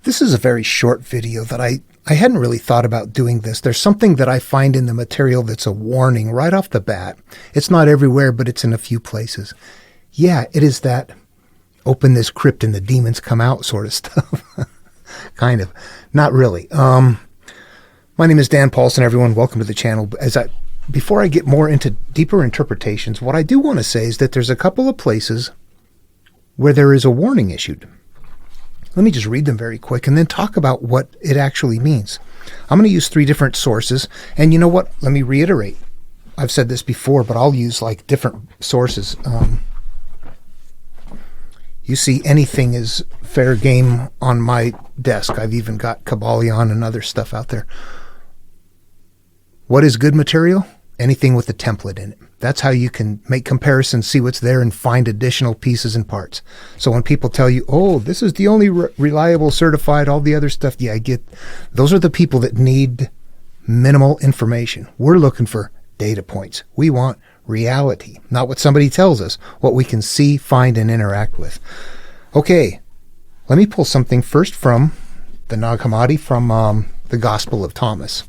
This is a very short video that I hadn't really thought about doing this. There's something that I find in the material that's a warning right off the bat. It's not everywhere, but it's in a few places. Yeah, it is that open this crypt and the demons come out sort of stuff. Kind of. Not really. My name is Dan Paulson, everyone. Welcome to the channel. Before I get more into deeper interpretations, what I do want to say is that there's a couple of places where there is a warning issued. Let me just read them very quick and then talk about what it actually means. I'm going to use 3 different sources. And you know what? Let me reiterate. I've said this before, but I'll use like different sources. You see, anything is fair game on my desk. I've even got Kabbalion and other stuff out there. What is good material? Anything with a template in it. That's how you can make comparisons, see what's there, and find additional pieces and parts. So when people tell you, oh, this is the only reliable, certified, all the other stuff, yeah, I get, those are the people that need minimal information. We're looking for data points. We want reality, not what somebody tells us, what we can see, find, and interact with. Okay, let me pull something first from the Nag Hammadi from the Gospel of Thomas.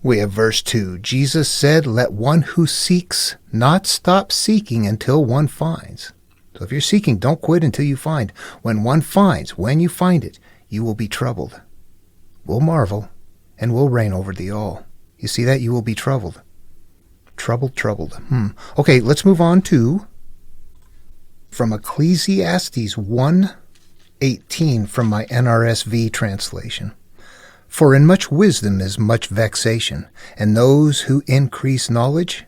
We have verse 2. Jesus said, "Let one who seeks not stop seeking until one finds." So if you're seeking, don't quit until you find. When one finds, when you find it, you will be troubled. We'll marvel, and we'll reign over thee all. You see that? You will be troubled. Troubled. Okay, let's move on to from Ecclesiastes 1:18 from my NRSV translation. For in much wisdom is much vexation, and those who increase knowledge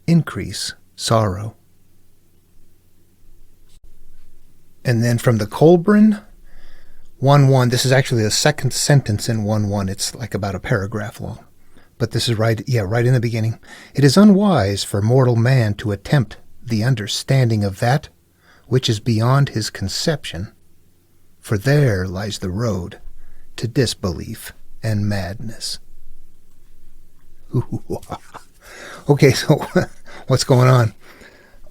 increase sorrow. And then from the Kolbrin 1:1, this is actually the second sentence in 1:1. It's like about a paragraph long. But this is right in the beginning. It is unwise for mortal man to attempt the understanding of that which is beyond his conception, for there lies the road to disbelief and madness. Okay, so what's going on?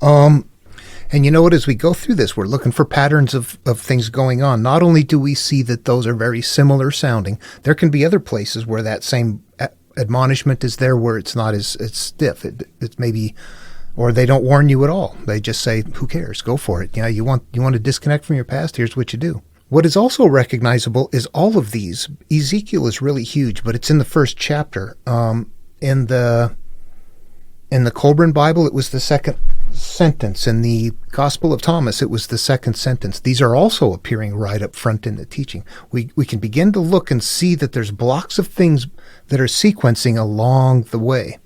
And you know what, as we go through this, we're looking for patterns of things going on. Not only do we see that those are very similar sounding, there can be other places where that same admonishment is there where it's not as stiff. It's maybe, or they don't warn you at all. They just say, who cares? Go for it. You want to disconnect from your past? Here's what you do. What is also recognizable is all of these. Ezekiel is really huge, but it's in the first chapter. In the Kolbrin Bible, it was the second sentence. In the Gospel of Thomas, it was the second sentence. These are also appearing right up front in the teaching. We can begin to look and see that there's blocks of things that are sequencing along the way.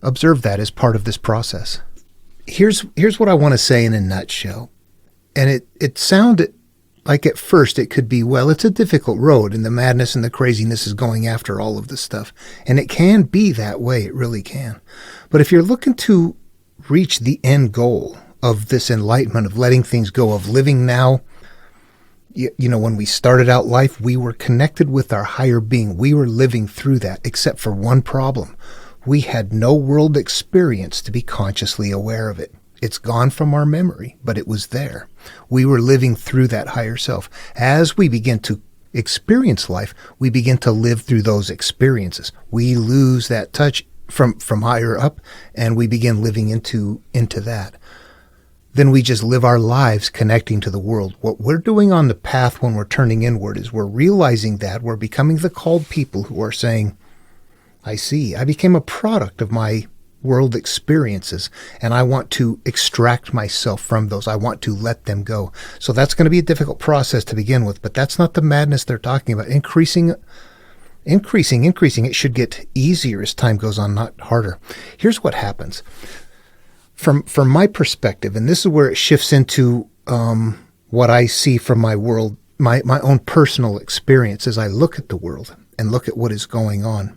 Observe that as part of this process. Here's what I want to say in a nutshell. And it sounded like at first it could be, well, it's a difficult road and the madness and the craziness is going after all of this stuff. And it can be that way. It really can. But if you're looking to reach the end goal of this enlightenment, of letting things go, of living now, you know, when we started out life, we were connected with our higher being. We were living through that, except for one problem. We had no world experience to be consciously aware of it. It's gone from our memory, but it was there. We were living through that higher self. As we begin to experience life, we begin to live through those experiences. We lose that touch from higher up, and we begin living into that. Then we just live our lives connecting to the world. What we're doing on the path when we're turning inward is we're realizing that we're becoming the called people who are saying, I see, I became a product of my world experiences, and I want to extract myself from those. I want to let them go. So that's going to be a difficult process to begin with, but that's not the madness they're talking about. Increasing. It should get easier as time goes on, not harder. Here's what happens. From my perspective, and this is where it shifts into what I see from my world, my own personal experience as I look at the world and look at what is going on.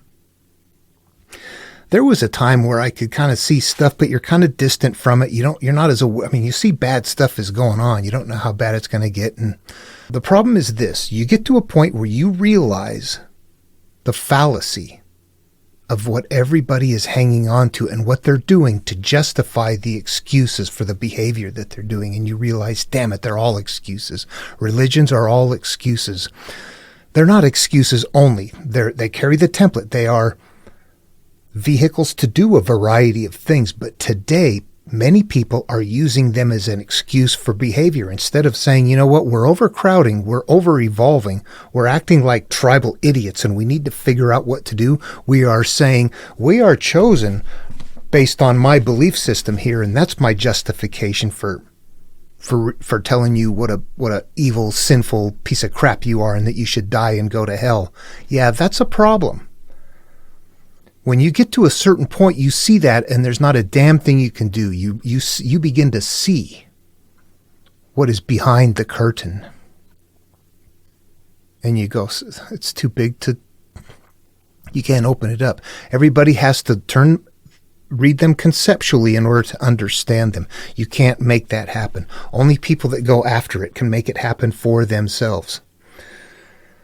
There was a time where I could kind of see stuff, but you're kind of distant from it. You're not as aware. I mean, you see bad stuff is going on. You don't know how bad it's going to get. And the problem is this: you get to a point where you realize the fallacy of what everybody is hanging on to and what they're doing to justify the excuses for the behavior that they're doing. And you realize, damn it, they're all excuses. Religions are all excuses. They're not excuses only. They carry the template. They are vehicles to do a variety of things. But today, many people are using them as an excuse for behavior instead of saying, you know what, we're overcrowding, we're over-evolving, we're acting like tribal idiots and we need to figure out what to do. We are saying, we are chosen based on my belief system here, and that's my justification for telling you what a evil, sinful piece of crap you are and that you should die and go to hell. Yeah, that's a problem. When you get to a certain point, you see that, and there's not a damn thing you can do. You begin to see what is behind the curtain. And you go, it's too big you can't open it up. Everybody has to read them conceptually in order to understand them. You can't make that happen. Only people that go after it can make it happen for themselves.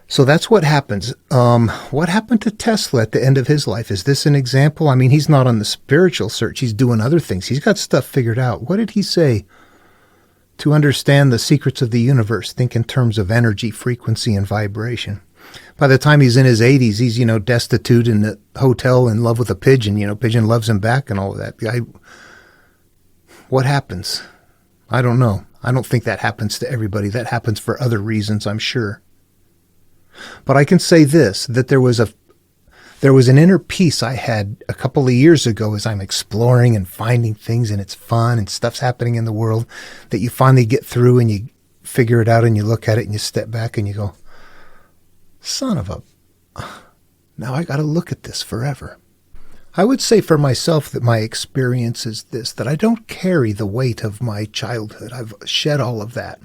So that's what happens. What happened to Tesla at the end of his life? Is this an example? I mean, he's not on the spiritual search. He's doing other things. He's got stuff figured out. What did he say? To understand the secrets of the universe, think in terms of energy, frequency, and vibration. By the time he's in his 80s, he's, destitute in the hotel in love with a pigeon. Pigeon loves him back and all of that. What happens? I don't know. I don't think that happens to everybody. That happens for other reasons, I'm sure. But I can say this, that there was an inner peace I had a couple of years ago as I'm exploring and finding things, and it's fun and stuff's happening in the world, that you finally get through and you figure it out and you look at it and you step back and you go, son of a, now I got to look at this forever. I would say for myself that my experience is this, that I don't carry the weight of my childhood. I've shed all of that.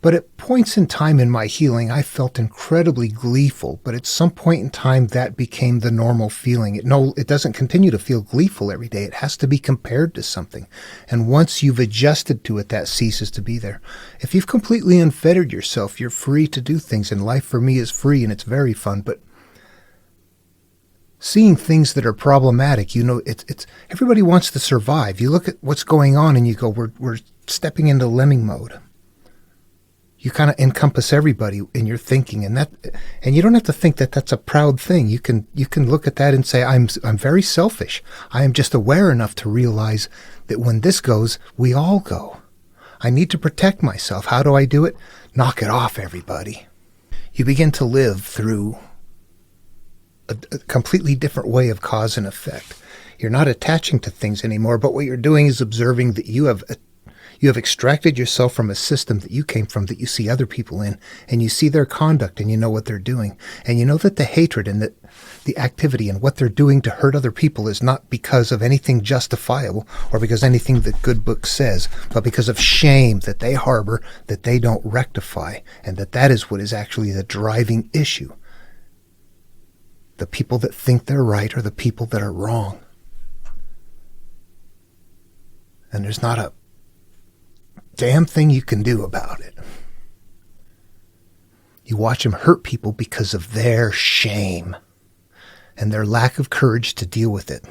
But at points in time in my healing, I felt incredibly gleeful. But at some point in time, that became the normal feeling. It doesn't continue to feel gleeful every day. It has to be compared to something. And once you've adjusted to it, that ceases to be there. If you've completely unfettered yourself, you're free to do things. And life for me is free and it's very fun. But seeing things that are problematic, it's everybody wants to survive. You look at what's going on and you go, we're stepping into lemming mode. You kind of encompass everybody in your thinking, and you don't have to think that that's a proud thing. You can look at that and say, I'm very selfish. I am just aware enough to realize that when this goes, we all go. I need to protect myself. How do I do it? Knock it off, everybody. You begin to live through a completely different way of cause and effect. You're not attaching to things anymore, but what you're doing is observing that you have extracted yourself from a system that you came from, that you see other people in, and you see their conduct and you know what they're doing. And you know that the hatred and the activity and what they're doing to hurt other people is not because of anything justifiable or because anything the good book says, but because of shame that they harbor, that they don't rectify, and that is what is actually the driving issue. The people that think they're right are the people that are wrong. And there's not a damn thing you can do about it. You watch them hurt people because of their shame and their lack of courage to deal with it.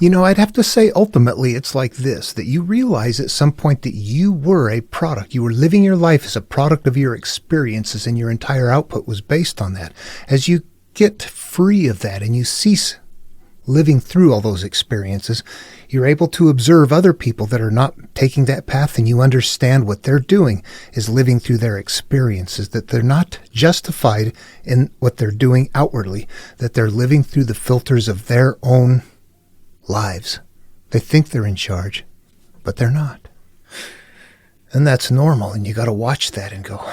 I'd have to say ultimately it's like this, that you realize at some point that you were a product. You were living your life as a product of your experiences, and your entire output was based on that. As you get free of that and you cease living through all those experiences, you're able to observe other people that are not taking that path, and you understand what they're doing is living through their experiences, that they're not justified in what they're doing outwardly, that they're living through the filters of their own lives. They think they're in charge, but they're not. And that's normal, and you got to watch that and go,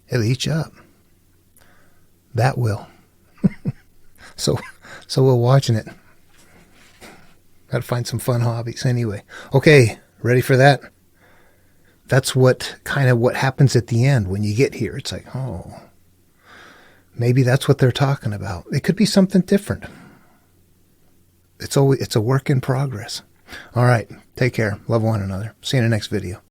it'll eat you up. That will. So we're watching it. Got to find some fun hobbies anyway. Okay, ready for that? That's what happens at the end when you get here. It's like, oh, maybe that's what they're talking about. It could be something different. It's a work in progress. All right, take care. Love one another. See you in the next video.